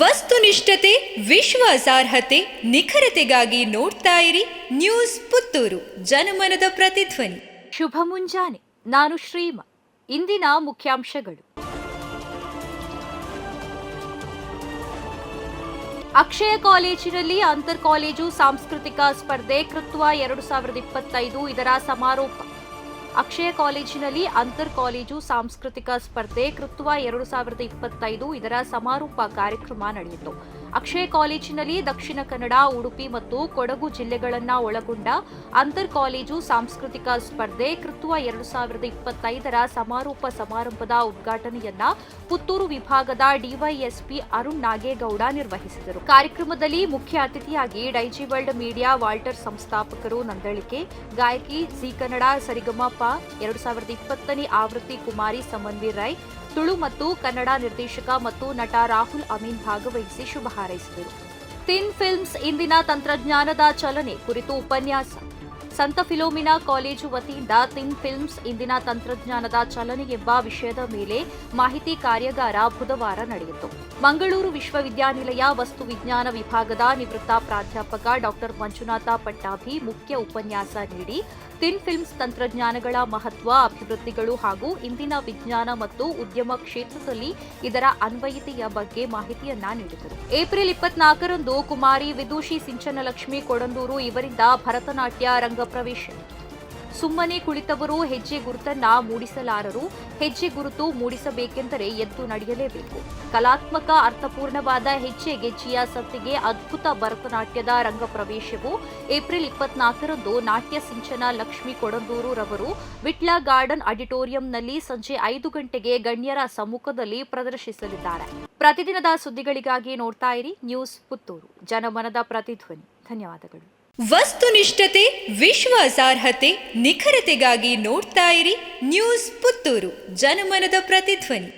ವಸ್ತುನಿಷ್ಠತೆ, ವಿಶ್ವಾಸಾರ್ಹತೆ, ನಿಖರತೆಗಾಗಿ ನೋಡ್ತಾ ಇರಿ ನ್ಯೂಸ್ ಪುತ್ತೂರು, ಜನಮನದ ಪ್ರತಿಧ್ವನಿ. ಶುಭ ಮುಂಜಾನೆ. ನಾನು ಶ್ರೀಮಾ. ಇಂದಿನ ಮುಖ್ಯಾಂಶಗಳು. ಅಕ್ಷಯ ಕಾಲೇಜಿನಲ್ಲಿ ಅಂತರ್ ಕಾಲೇಜು ಸಾಂಸ್ಕೃತಿಕ ಸ್ಪರ್ಧೆ ಕೃತ್ವ 2025 ಇದರ ಸಮಾರೋಪ. ಅಕ್ಷಯ ಕಾಲೇಜಿನಲ್ಲಿ ಅಂತರ್ ಕಾಲೇಜು ಸಾಂಸ್ಕೃತಿಕ ಸ್ಪರ್ಧೆ ಕೃತ್ವ 2025 ಇದರ ಸಮಾರೋಪ ಕಾರ್ಯಕ್ರಮ ನಡೆಯಿತು. ಅಕ್ಷಯ ಕಾಲೇಜಿನಲ್ಲಿ ದಕ್ಷಿಣ ಕನ್ನಡ, ಉಡುಪಿ ಮತ್ತು ಕೊಡಗು ಜಿಲ್ಲೆಗಳನ್ನು ಒಳಗೊಂಡ ಅಂತರ್ ಕಾಲೇಜು ಸಾಂಸ್ಕೃತಿಕ ಸ್ಪರ್ಧೆ ಕೃತ್ವ 2025ರ ಸಮಾರೋಪ ಸಮಾರಂಭದ ಉದ್ಘಾಟನೆಯನ್ನ ಪುತ್ತೂರು ವಿಭಾಗದ ಡಿವೈಎಸ್ಪಿ ಅರುಣ್ ನಾಗೇಗೌಡ ನಿರ್ವಹಿಸಿದರು. ಕಾರ್ಯಕ್ರಮದಲ್ಲಿ ಮುಖ್ಯ ಅತಿಥಿಯಾಗಿ ಡೈಜಿ ವರ್ಲ್ಡ್ ಮೀಡಿಯಾ ವಾಲ್ಟರ್ ಸಂಸ್ಥಾಪಕರು ನಂದಳಿಕೆ, ಗಾಯಕಿ ಜಿ ಕನ್ನಡ ಸರಿಗಮಪ 2020ನೇ ಆವೃತ್ತಿ ಕುಮಾರಿ ಸಮನ್ವೀರ್ ರೈ, ತುಳು ಮತ್ತು ಕನ್ನಡ ನಿರ್ದೇಶಕ ಮತ್ತು ನಟ ರಾಹುಲ್ ಅಮೀನ್ ಭಾಗವಹಿಸಿ ಶುಭ ಹಾರೈಸಿದರು. ತಿನ್ ಫಿಲ್ಮ್ಸ್ ಇಂದಿನ ತಂತ್ರಜ್ಞಾನದ ಚಲನೆ ಕುರಿತು ಉಪನ್ಯಾಸ. ಸಂತ ಫಿಲೋಮಿನಾ ಕಾಲೇಜು ವತಿಯಿಂದ ತಿನ್ ಫಿಲ್ಮ್ಸ್ ಇಂದಿನ ತಂತ್ರಜ್ಞಾನದ ಚಲನೆ ಎಂಬ ವಿಷಯದ ಮೇಲೆ ಮಾಹಿತಿ ಕಾರ್ಯಾಗಾರ ಬುಧವಾರ ನಡೆಯಿತು. ಮಂಗಳೂರು ವಿಶ್ವವಿದ್ಯಾನಿಲಯ ವಸ್ತು ವಿಜ್ಞಾನ ವಿಭಾಗದ ನಿವೃತ್ತ ಪ್ರಾಧ್ಯಾಪಕ ಡಾ ಮಂಜುನಾಥ ಪಟ್ಟಾಭಿ ಮುಖ್ಯ ಉಪನ್ಯಾಸ ನೀಡಿ ತಿನ್ ಫಿಲ್ಮ್ಸ್ ತಂತ್ರಜ್ಞಾನಗಳ ಮಹತ್ವ, ಅಭಿವೃದ್ಧಿಗಳು ಹಾಗೂ ಇಂದಿನ ವಿಜ್ಞಾನ ಮತ್ತು ಉದ್ಯಮ ಕ್ಷೇತ್ರದಲ್ಲಿ ಇದರ ಅನ್ವಯಿತೆಯ ಬಗ್ಗೆ ಮಾಹಿತಿಯನ್ನ ನೀಡಿದರು. ಏಪ್ರಿಲ್ 24ರಂದು ಕುಮಾರಿ ವಿದೂಷಿ ಸಿಂಚನಲಕ್ಷ್ಮಿ ಕೊಡಂದೂರು ಇವರಿಂದ ಭರತನಾಟ್ಯ ರಂಗಪ್ರವೇಶ. ಸುಮ್ಮನೆ ಕುಳಿತವರು ಹೆಜ್ಜೆ ಗುರುತನ್ನ ಮೂಡಿಸಲಾರರು. ಹೆಜ್ಜೆ ಗುರುತು ಮೂಡಿಸಬೇಕೆಂದರೆ ಎದ್ದು ನಡೆಯಲೇಬೇಕು. ಕಲಾತ್ಮಕ ಅರ್ಥಪೂರ್ಣವಾದ ಹೆಜ್ಜೆ ಗೆಜ್ಜೆಯ ಸತ್ತಿಗೆ ಅದ್ಭುತ ಭರತನಾಟ್ಯದ ರಂಗಪ್ರವೇಶವು ಏಪ್ರಿಲ್ 24ರಂದು ನಾಟ್ಯ ಸಿಂಚನ ಲಕ್ಷ್ಮಿ ಕೊಡಂದೂರು ರವರು ವಿಟ್ಲ ಗಾರ್ಡನ್ ಆಡಿಟೋರಿಯಂನಲ್ಲಿ ಸಂಜೆ 5 ಗಂಟೆಗೆ ಗಣ್ಯರ ಸಮ್ಮುಖದಲ್ಲಿ ಪ್ರದರ್ಶಿಸಲಿದ್ದಾರೆ. ಪ್ರತಿದಿನದ ಸುದ್ದಿಗಳಿಗಾಗಿ ನೋಡ್ತಾ ಇರಿ ನ್ಯೂಸ್ ಪುತ್ತೂರು, ಜನಮನದ ಪ್ರತಿಧ್ವನಿ. ಧನ್ಯವಾದಗಳು. ವಸ್ತುನಿಷ್ಠತೆ, ವಿಶ್ವಾಸಾರ್ಹತೆ, ನಿಖರತೆಗಾಗಿ ನೋಡ್ತಾ ಇರಿ ನ್ಯೂಸ್ ಪುತ್ತೂರು, ಜನಮನದ ಪ್ರತಿಧ್ವನಿ.